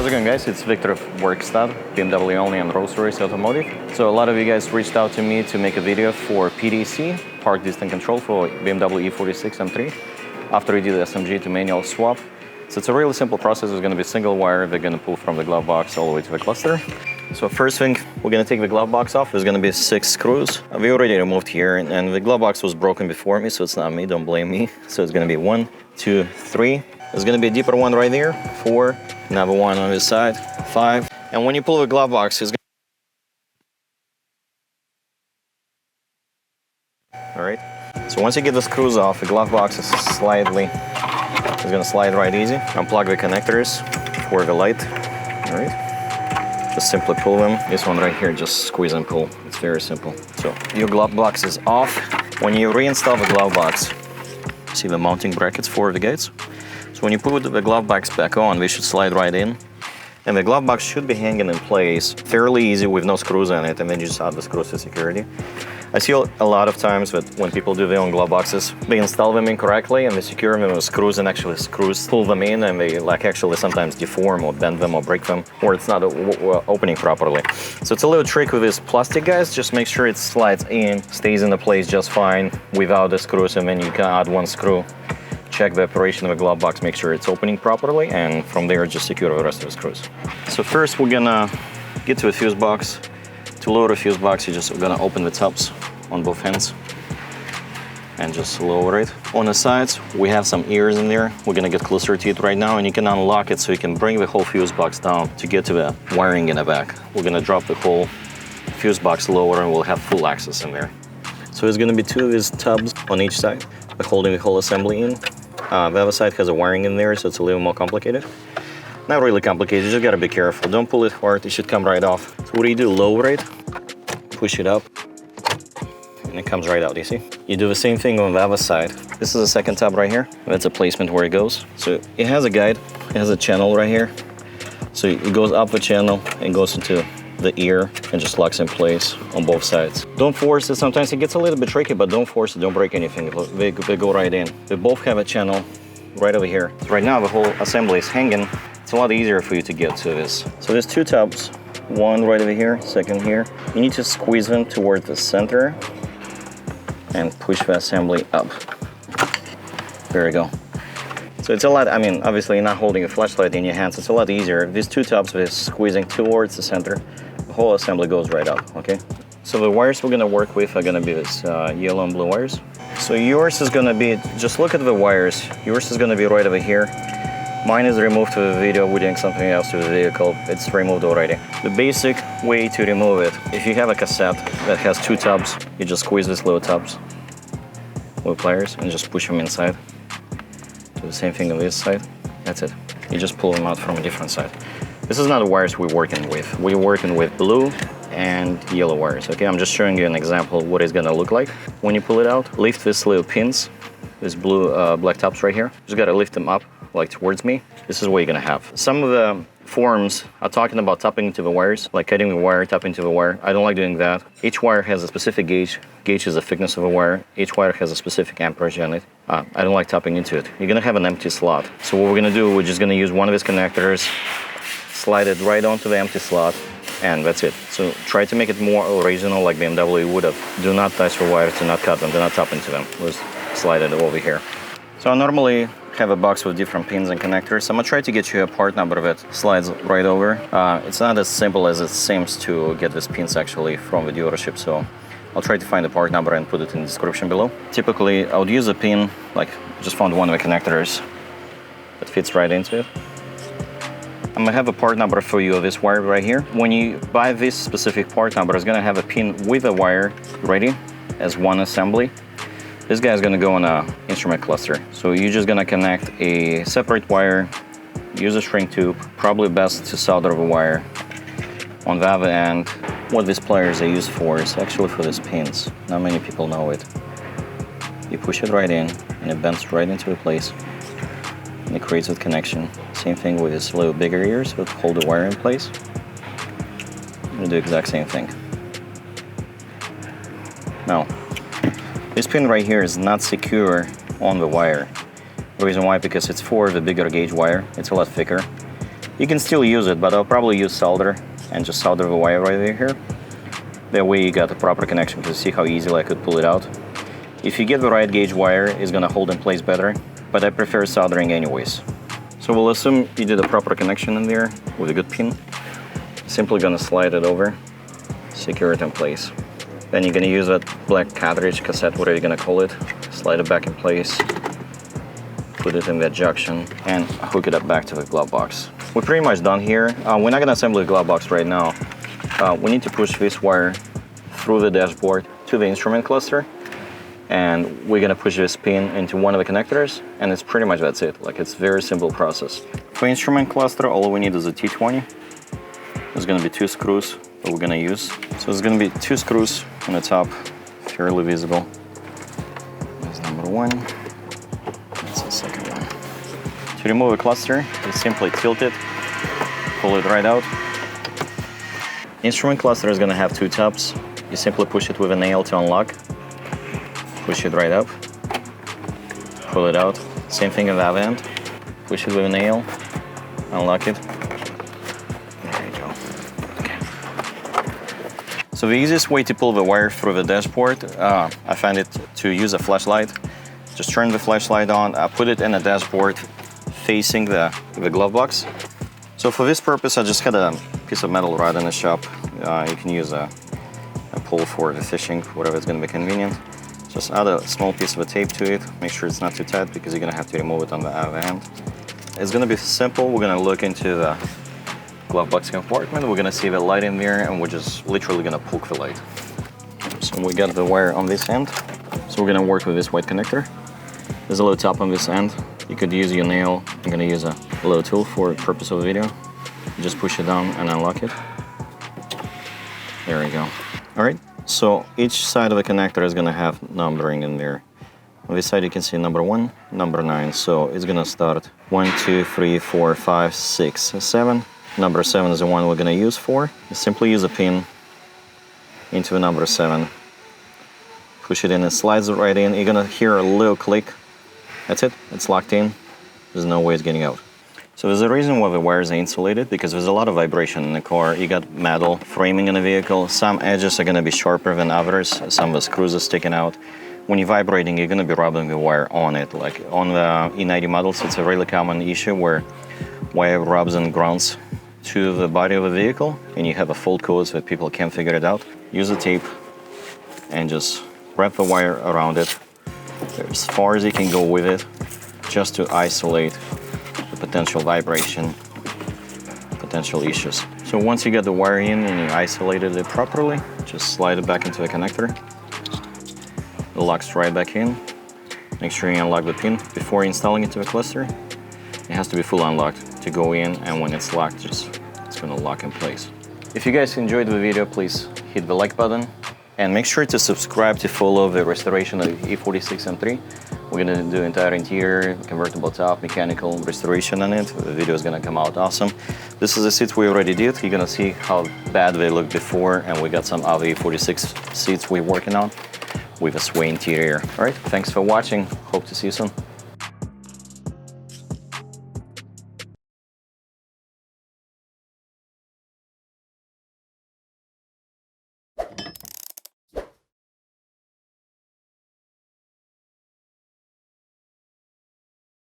How's it going, guys? It's Victor of Workstad, BMW and Rolls Royce Automotive. So a lot of you guys reached out to me to make a video for PDC, park distance control for BMW e46 M3, after we did the SMG to manual swap. So it's a really simple process. It's going to be single wire. They're going to pull from the glove box all the way to the cluster. So first thing, we're going to take the glove box off. There's going to be 6 screws. We already removed here, and the glove box was broken before me, so it's not me, don't blame me. So it's going to be 1, 2, 3. There's going to be a deeper one right there, 4, another one on this side, 5. And when you pull the glove box, it's all right. So once you get the screws off, the glove box is going to slide right easy. Unplug the connectors for the light. All right. Just simply pull them. This one right here, just squeeze and pull. It's very simple. So your glove box is off. When you reinstall the glove box, see the mounting brackets for the gates. So when you put the glove box back on, they should slide right in. And the glove box should be hanging in place fairly easy with no screws on it, and then you just add the screws to security. I see a lot of times that when people do their own glove boxes, they install them incorrectly and they secure them with screws, and actually screws pull them in, and they actually sometimes deform or bend them or break them, or it's not opening properly. So it's a little trick with these plastic guys. Just make sure it slides in, stays in the place just fine without the screws, and then you can add one screw. Check the operation of the glove box, make sure it's opening properly, and from there just secure the rest of the screws. So first we're gonna get to a fuse box. To lower the fuse box, we're gonna open the tabs on both ends and just lower it. On the sides, we have some ears in there. We're gonna get closer to it right now, and you can unlock it so you can bring the whole fuse box down to get to the wiring in the back. We're gonna drop the whole fuse box lower, and we'll have full access in there. So there's gonna be 2 of these tabs on each side, holding the whole assembly in. The other side has a wiring in there, so it's a little more complicated. Not really complicated, you just gotta be careful. Don't pull it hard, it should come right off. So what do you do? Lower it, push it up, and it comes right out, you see? You do the same thing on the other side. This is the second tab right here. That's a placement where it goes. So it has a guide, it has a channel right here. So it goes up the channel and goes into the ear and just locks in place on both sides. Don't force it. Sometimes it gets a little bit tricky, but don't force it. Don't break anything. They go right in. They both have a channel right over here. Right now the whole assembly is hanging. It's a lot easier for you to get to this. So there's 2 tabs. One right over here, second here. You need to squeeze them toward the center and push the assembly up. There you go. So it's a lot, I mean, obviously you're not holding a flashlight in your hands. It's a lot easier. These 2 tabs with squeezing towards the center, the whole assembly goes right up, okay? So the wires we're gonna work with are gonna be this yellow and blue wires. So yours is gonna be, just look at the wires. Yours is gonna be right over here. Mine is removed to the video. We're doing something else to the vehicle. It's removed already. The basic way to remove it, if you have a cassette that has 2 tabs, you just squeeze these little tabs with pliers and just push them inside. Do the same thing on this side. That's it. You just pull them out from a different side. This is not the wires we're working with. We're working with blue and yellow wires, okay? I'm just showing you an example of what it's gonna look like. When you pull it out, lift these little pins, these blue black tabs right here. Just gotta lift them up, like towards me. This is what you're gonna have. Some of the forums are talking about tapping into the wires, like cutting the wire, tapping into the wire. I don't like doing that. Each wire has a specific gauge. Gauge is the thickness of a wire. Each wire has a specific amperage on it. I don't like tapping into it. You're gonna have an empty slot. So what we're gonna do, we're just gonna use one of these connectors, slide it right onto the empty slot, and that's it. So try to make it more original like BMW would have. Do not touch the wires, do not cut them, do not tap into them. Just slide it over here. So I normally have a box with different pins and connectors. I'm gonna try to get you a part number that slides right over. It's not as simple as it seems to get these pins actually from the dealership, so I'll try to find the part number and put it in the description below. Typically, I would use a pin, like just found one of the connectors that fits right into it. I'm gonna have a part number for you of this wire right here. When you buy this specific part number, it's gonna have a pin with a wire ready as one assembly. This guy is gonna go on an instrument cluster. So you're just gonna connect a separate wire, use a shrink tube, probably best to solder the wire. On the other end, what these pliers are used for is actually for these pins. Not many people know it. You push it right in, and it bends right into a place, and it creates a connection. Same thing with this little bigger ears that hold the wire in place. You do the exact same thing. Now, this pin right here is not secure on the wire. The reason why, because it's for the bigger gauge wire. It's a lot thicker. You can still use it, but I'll probably use solder and just solder the wire right here. That way you got the proper connection, because see how easily I could pull it out. If you get the right gauge wire, it's gonna hold in place better, but I prefer soldering anyways. So we'll assume you did a proper connection in there with a good pin. Simply gonna slide it over, secure it in place. Then you're gonna use that black cartridge, cassette, whatever you're gonna call it, slide it back in place, put it in that junction, and hook it up back to the glove box. We're pretty much done here. We're not gonna assemble the glove box right now. We need to push this wire through the dashboard to the instrument cluster, and we're gonna push this pin into one of the connectors, and it's pretty much that's it. Like, it's a very simple process. For instrument cluster, all we need is a T20. There's gonna be 2 screws that we're gonna use. So there's gonna be 2 screws on the top, fairly visible. There's number 1. That's the second one. To remove the cluster, you simply tilt it, pull it right out. Instrument cluster is gonna have 2 tabs. You simply push it with a nail to unlock. Push it right up. Pull it out. Same thing at the other end. Push it with a nail. Unlock it. There you go. Okay. So the easiest way to pull the wire through the dashboard, I find it to use a flashlight. Just turn the flashlight on, put it in the dashboard facing the glove box. So for this purpose, I just had a piece of metal rod in the shop. You can use a pull for the fishing, whatever is going to be convenient. Just add a small piece of a tape to it. Make sure it's not too tight, because you're going to have to remove it on the other end. It's going to be simple. We're going to look into the glove box compartment. We're going to see the light in there, and we're just literally going to poke the light. So we got the wire on this end. So we're going to work with this white connector. There's a little top on this end. You could use your nail. I'm going to use a little tool for the purpose of the video. You just push it down and unlock it. There we go. All right, so each side of the connector is going to have numbering in there. On this side you can see number 1, number 9. So it's going to start 1, 2, 3, 4, 5, 6, 7. Number 7 is the one we're going to use for. You simply use a pin into the number 7. Push it in, it slides right in. You're going to hear a little click. That's it, it's locked in. There's no way it's getting out. So there's a reason why the wires are insulated, because there's a lot of vibration in the car. You got metal framing in the vehicle. Some edges are going to be sharper than others. Some of the screws are sticking out. When you're vibrating, you're going to be rubbing the wire on it. Like on the E90 models, it's a really common issue where wire rubs and grounds to the body of the vehicle, and you have a fault code so that people can't figure it out. Use a tape and just wrap the wire around it as far as you can go with it, just to isolate the potential vibration, potential issues. So once you get the wire in and you isolated it properly, just slide it back into the connector. It locks right back in. Make sure you unlock the pin before installing it to the cluster. It has to be full unlocked to go in, and when it's locked, it's going to lock in place. If you guys enjoyed the video, please hit the like button and make sure to subscribe to follow the restoration of the E46 M3. We're going to do entire interior, convertible top, mechanical restoration on it. The video is going to come out awesome. This is the seats we already did. You're going to see how bad they looked before, and we got some other E46 seats we're working on with a sway interior. All right, thanks for watching. Hope to see you soon.